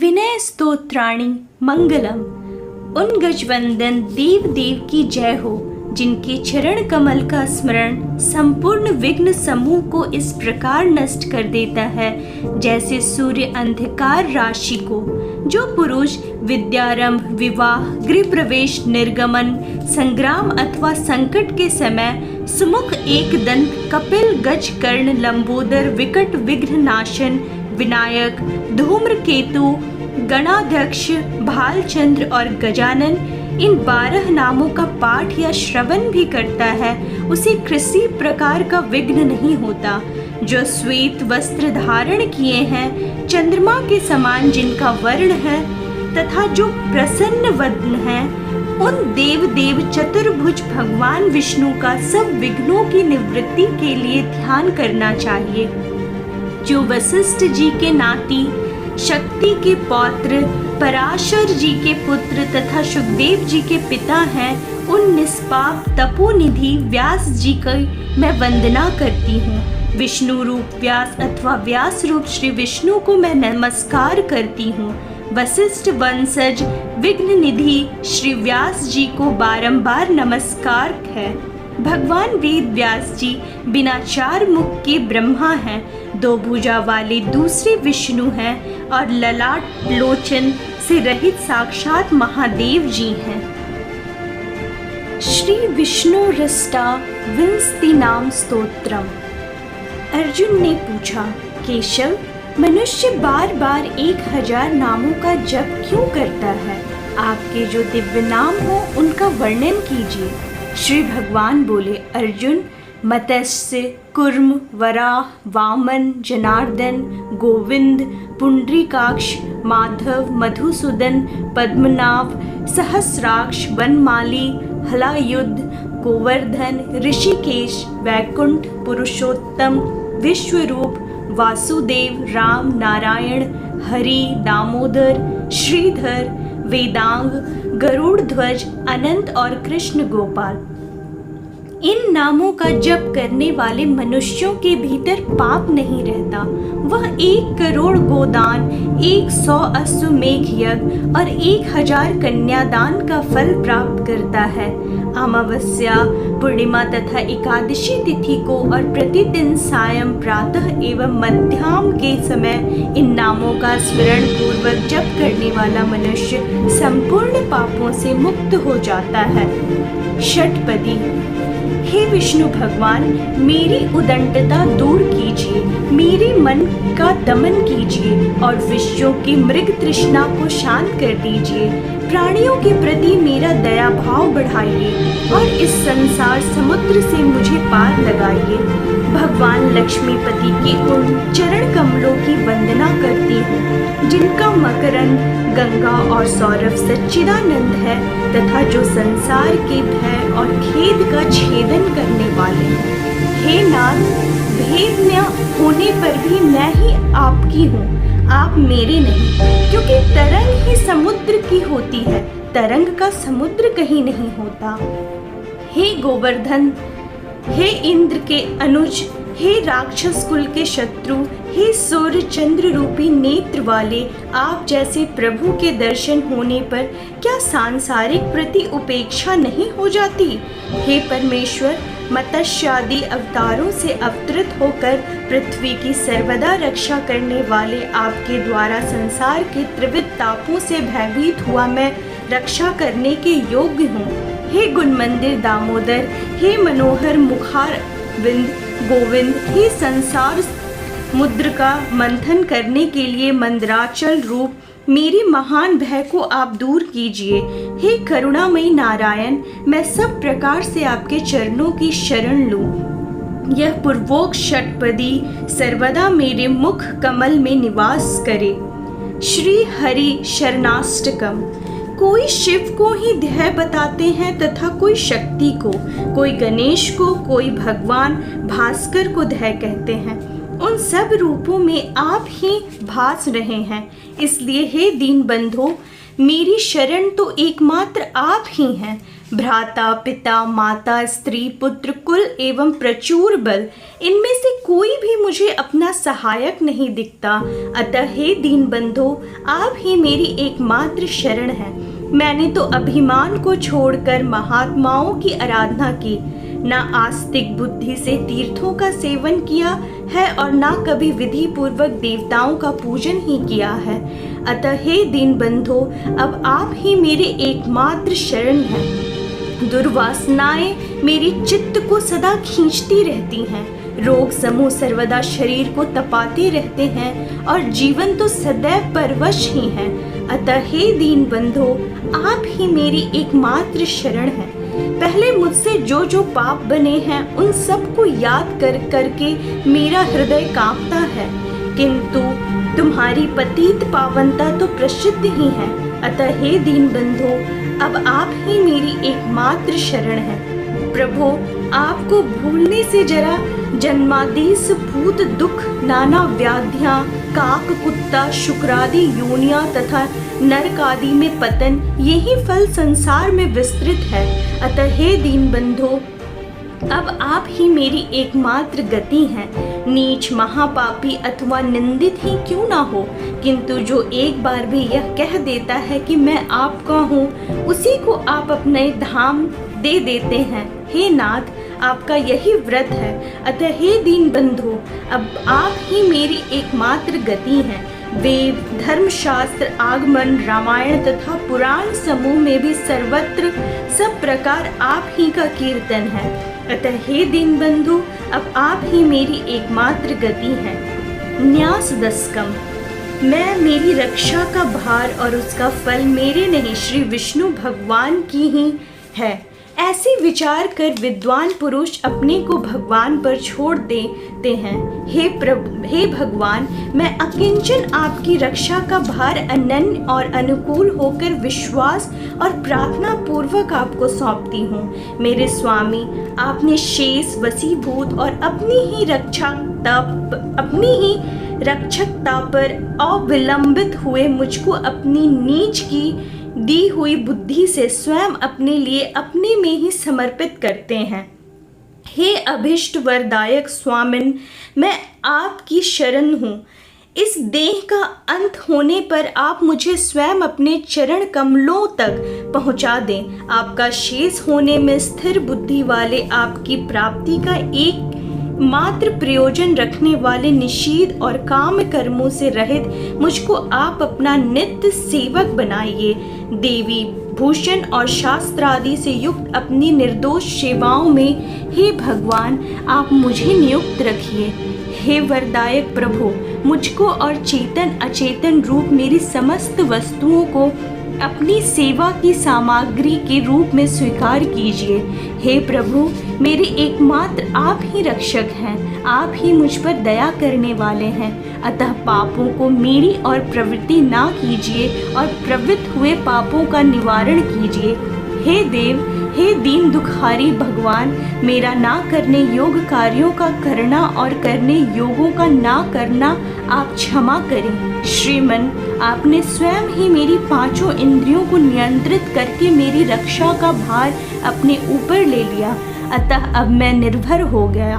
विनय स्तोत्राणि मंगलम। उन गजवंदन देव देव की जय हो जिनके चरण कमल का स्मरण संपूर्ण विघ्न समूह को इस प्रकार नष्ट कर देता है जैसे सूर्य अंधकार राशि को। जो पुरुष विद्यारंभ, विवाह, गृह प्रवेश, निर्गमन, संग्राम अथवा संकट के समय सुमुख एक दंत, कपिल, गज, कर्ण, लंबोदर, विकट, विघ्न नाशन, विनायक, धूम्रकेतु, गणाध्यक्ष, भालचंद्र और गजानन इन 12 नामों का पाठ या श्रवण भी करता है उसे किसी प्रकार का विघ्न नहीं होता। जो श्वेत वस्त्र धारण किए हैं, चंद्रमा के समान जिनका वर्ण है तथा जो प्रसन्न वदन है, उन देव देव चतुर्भुज भगवान विष्णु का सब विघ्नों की निवृत्ति के लिए ध्यान करना चाहिए। जो वशिष्ठ जी के नाती, शक्ति के पौत्र, पराशर जी के पुत्र तथा सुखदेव जी के पिता हैं, उन निष्पाप तपोनिधि व्यास जी की मैं वंदना करती हूँ। विष्णु रूप व्यास अथवा व्यास रूप श्री विष्णु को मैं नमस्कार करती हूँ। वशिष्ठ वंशज विघ्न निधि श्री व्यास जी को बारंबार नमस्कार है। भगवान वेद व्यास जी बिना 4 मुख के ब्रह्मा हैं, 2 भुजा वाले दूसरे विष्णु हैं और ललाट लोचन से रहित साक्षात महादेव जी हैं। श्री विष्णु हृष्टा विंशति नाम स्तोत्रम। अर्जुन ने पूछा, केशव, मनुष्य बार बार 1000 नामों का जप क्यों करता है? आपके जो दिव्य नाम हो उनका वर्णन कीजिए। श्री भगवान बोले, अर्जुन, मत्स्य, कुर्म, वराह, वामन, जनार्दन, गोविंद, पुंडरीकाक्ष, माधव, मधुसूदन, पद्मनाभ, सहस्राक्ष, वनमाली, हलायुध, गोवर्धन, ऋषिकेश, वैकुंठ, पुरुषोत्तम, विश्वरूप, वासुदेव, राम, नारायण, हरि, दामोदर, श्रीधर, वेदांग, गरुड़ ध्वज, अनंत और कृष्ण गोपाल। इन नामों का जप करने वाले मनुष्यों के भीतर पाप नहीं रहता। वह 1 करोड़ गोदान, 100 अश्वमेघ यज्ञ और 1000 कन्यादान का फल प्राप्त करता है। अमावस्या, पूर्णिमा तथा एकादशी तिथि को और प्रतिदिन सायं, प्रातः एवं मध्याह्न के समय इन नामों का स्मरण पूर्वक जप करने वाला मनुष्य संपूर्ण पापों से मुक्त हो जाता है। षटपदी। हे विष्णु भगवान, मेरी उदंडता दूर कीजिए, मेरे मन का दमन कीजिए और विश्वों की मृग तृष्णा को शांत कर दीजिए। प्राणियों के प्रति मेरा दया भाव बढ़ाइए और इस संसार समुद्र से मुझे पार लगाइए। भगवान लक्ष्मीपति के उन चरण कमलों की वंदना करती हूँ जिनका मकरंद, गंगा और सौरभ सच्चिदानंद है तथा जो संसार के भय और खेद का छेदन करने वाले हैं। हे नाथ, भेद न होने पर भी मैं ही आपकी हूँ, आप मेरे नहीं, क्योंकि तरंग ही समुद्र की होती है, तरंग का समुद्र कहीं नहीं होता। हे गोवर्धन, हे इंद्र के अनुज, हे राक्षस कुल के शत्रु, हे सूर्य चंद्र रूपी नेत्र वाले, आप जैसे प्रभु के दर्शन होने पर क्या सांसारिक प्रति उपेक्षा नहीं हो जाती? हे परमेश्वर, मत्स्यादि अवतारों से अवतरित होकर पृथ्वी की सर्वदा रक्षा करने वाले आपके द्वारा संसार के त्रिविध तापों से भयभीत हुआ मैं रक्षा करने के योग्य हूँ। हे गुणमंदिर दामोदर, हे मनोहर मुखार विंद गोविंद, हे संसार मुद्र का मंथन करने के लिए मंदराचल रूप, मेरी महान भय को आप दूर कीजिए। हे करुणामयी नारायण, मैं सब प्रकार से आपके चरणों की शरण लूं। यह पूर्वोक्त षटपदी सर्वदा मेरे मुख कमल में निवास करे। श्री हरि शरणाष्टकम। कोई शिव को ही ध्येय बताते हैं तथा कोई शक्ति को, कोई गणेश को, कोई भगवान भास्कर को ध्येय कहते हैं। उन सब रूपों में आप ही भास रहे हैं। इसलिए हे दीन बंधो, मेरी शरण तो एकमात्र आप ही हैं। भ्राता, पिता, माता, स्त्री, पुत्र, कुल एवं प्रचुर बल, इनमें से कोई भी मुझे अपना सहायक नहीं दिखता। अतः हे दीनबंधो, आप ही मेरी एकमात्र शरण है। मैंने तो अभिमान को छोड़कर महात्माओं की आराधना की, न आस्तिक बुद्धि से तीर्थों का सेवन किया है और न कभी विधि पूर्वक देवताओं का पूजन ही किया है। अतः हे दीनबंधो, अब आप ही मेरे एकमात्र शरण हैं। दुर्वासनाएं मेरी चित्त को सदा खींचती रहती हैं। रोग समूह सर्वदा शरीर को तपाते रहते हैं और जीवन तो सदैव परवश ही है। अतः हे दीनबंधो, आप ही मेरी एकमात्र शरण है। पहले मुझसे जो जो पाप बने हैं उन सब को याद कर करके मेरा हृदय कांपता है, किंतु तुम्हारी पतित पावनता तो प्रसिद्ध ही है। अतः हे दीनबंधो, अब आप ही मेरी एकमात्र शरण है। प्रभु, आपको भूलने से जरा जन्मादेश भूत दुख, नाना व्याधियाँ, काक, कुत्ता, शुक्रादि योनियाँ तथा नरक आदि में पतन, यही फल संसार में विस्तृत है। अतः हे दीनबंधो, अब आप ही मेरी एकमात्र गति हैं। नीच, महापापी अथवा निंदित ही क्यों ना हो, किंतु जो एक बार भी यह कह देता है कि मैं आपका हूँ, उसी को आप अपने धाम दे देते हैं। हे नाथ, आपका यही व्रत है। अतः हे दीनबंधो, अब आप ही मेरी एकमात्र गति हैं। वेद, धर्मशास्त्र, आगमन, रामायण तथा पुराण समूह में भी सर्वत्र सब प्रकार आप ही का कीर्तन है। अतः हे दीनबंधु, अब आप ही मेरी एकमात्र गति है। न्यास दशकम। मैं, मेरी रक्षा का भार और उसका फल मेरे नहीं, श्री विष्णु भगवान की ही है। ऐसे विचार कर विद्वान पुरुष अपने को भगवान पर छोड़ देते हैं। हे भगवान, मैं अकिंचन आपकी रक्षा का भार अनन्य और अनुकूल होकर विश्वास और प्रार्थना पूर्वक आपको सौंपती हूँ। मेरे स्वामी, आपने शेष, वसीभूत और अपनी ही रक्षकता पर अविलंबित हुए मुझको अपनी नीच की दी हुई बुद्धि से स्वयं अपने लिए अपने में ही समर्पित करते हैं। हे अभिष्ट वरदायक स्वामिन, मैं आपकी शरण हूँ। इस देह का अंत होने पर आप मुझे स्वयं अपने चरण कमलों तक पहुँचा दें। आपका शेष होने में स्थिर बुद्धि वाले, आपकी प्राप्ति का एक मात्र प्रयोजन रखने वाले, निषेध और काम कर्मों से रहित मुझको आप अपना नित्य सेवक बनाइए। देवी भूषण और शास्त्र आदि से युक्त अपनी निर्दोष सेवाओं में हे भगवान आप मुझे नियुक्त रखिए। हे वरदायक प्रभु, मुझको और चेतन अचेतन रूप मेरी समस्त वस्तुओं को अपनी सेवा की सामग्री के रूप में स्वीकार कीजिए। हे प्रभु, मेरे एकमात्र आप ही रक्षक हैं, आप ही मुझ पर दया करने वाले हैं। अतः पापों को मेरी और प्रवृत्ति ना कीजिए और प्रवृत्त हुए पापों का निवारण कीजिए। हे देव, हे दीन दुखारी भगवान, मेरा ना करने योग कार्यों का करना और करने योगों का ना करना आप क्षमा करें। श्रीमन, आपने स्वयं ही मेरी पांचों इंद्रियों को नियंत्रित करके मेरी रक्षा का भार अपने ऊपर ले लिया। अतः अब मैं निर्भर हो गया।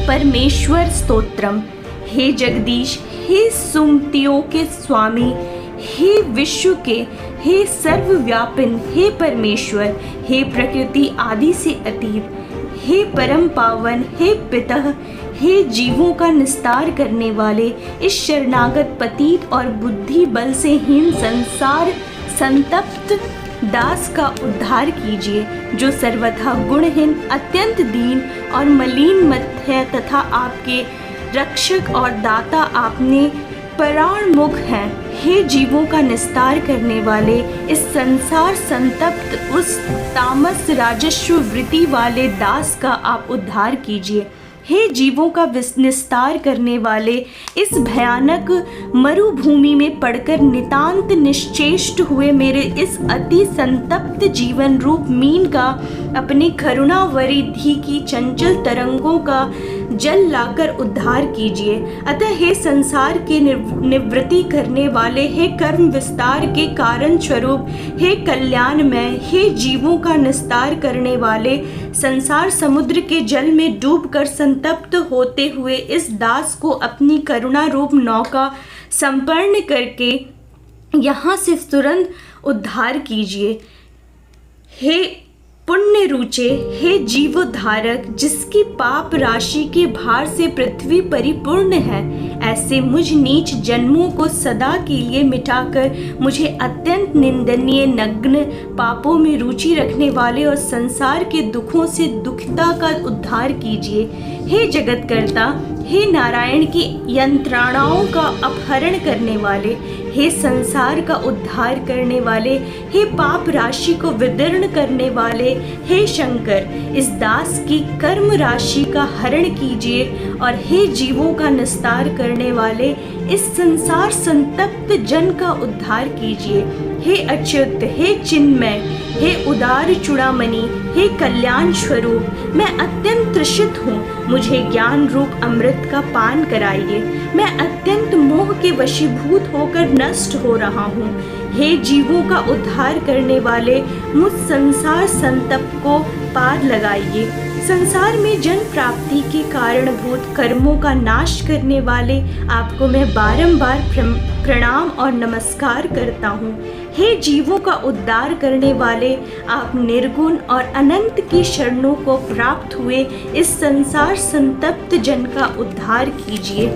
परमेश्वर स्तोत्रम। हे जगदीश, हे सुमतियों के स्वामी, हे विश्व के, हे सर्वव्यापिन, हे परमेश्वर, हे प्रकृति आदि से अतीत, हे परम पावन, हे पितः, हे जीवों का निस्तार करने वाले, इस शरणागत पतित और बुद्धि बल से हीन संसार संतप्त दास का उद्धार कीजिए, जो सर्वथा गुणहीन, अत्यंत दीन और मलिन मत है तथा आपके रक्षक और दाता आपने पराणमुख हैं। हे जीवों का निस्तार करने वाले, इस संसार संतप्त उस तामस राजस्व वृत्ति वाले दास का आप उद्धार कीजिए। हे जीवों का निस्तार करने वाले, इस भयानक मरुभूमि में पड़कर नितांत निश्चेष्ट हुए मेरे इस अति संतप्त जीवन रूप मीन का अपने करुणा वरिधि की चंचल तरंगों का जल लाकर उद्धार कीजिए। अतः हे संसार के निवृत्ति करने वाले, हे कर्म विस्तार के कारण स्वरूप, हे कल्याणमय, हे जीवों का निस्तार करने वाले, संसार समुद्र के जल में डूबकर संतप्त होते हुए इस दास को अपनी करुणा रूप नौका संपन्न करके यहाँ से तुरंत उद्धार कीजिए। हे पुण्य रुचे, हे जीवोद्धारक, जिसकी पाप राशि के भार से पृथ्वी परिपूर्ण है, ऐसे मुझ नीच जन्मों को सदा के लिए मिटाकर मुझे अत्यंत निंदनीय नग्न पापों में रुचि रखने वाले और संसार के दुखों से दुखिता का उद्धार कीजिए। हे जगतकर्ता, हे नारायण की यंत्रणाओं का अपहरण करने वाले, हे संसार का उद्धार करने वाले, हे पाप राशि को विदीर्ण करने वाले, हे शंकर, इस दास की कर्म राशि का हरण कीजिए और हे जीवों का निस्तार करने वाले, इस संसार संतप्त जन का उद्धार कीजिए। हे अच्युत, हे चिन्मय, हे उदार चूड़ामणि, हे कल्याण स्वरूप, मैं अत्यंत तृषित हूँ, मुझे ज्ञान रूप अमृत का पान कराइए। मैं अत्यंत मोह के वशीभूत होकर नष्ट हो रहा हूँ। हे जीवों का उद्धार करने वाले, मुझ संसार संतप को पार लगाइए। संसार में जन प्राप्ति के कारणभूत कर्मों का नाश करने वाले, आपको मैं बारंबार प्रणाम और नमस्कार करता हूँ। हे जीवों का उद्धार करने वाले, आप निर्गुण और अनंत की शरणों को प्राप्त हुए इस संसार संतप्त जन का उद्धार कीजिए।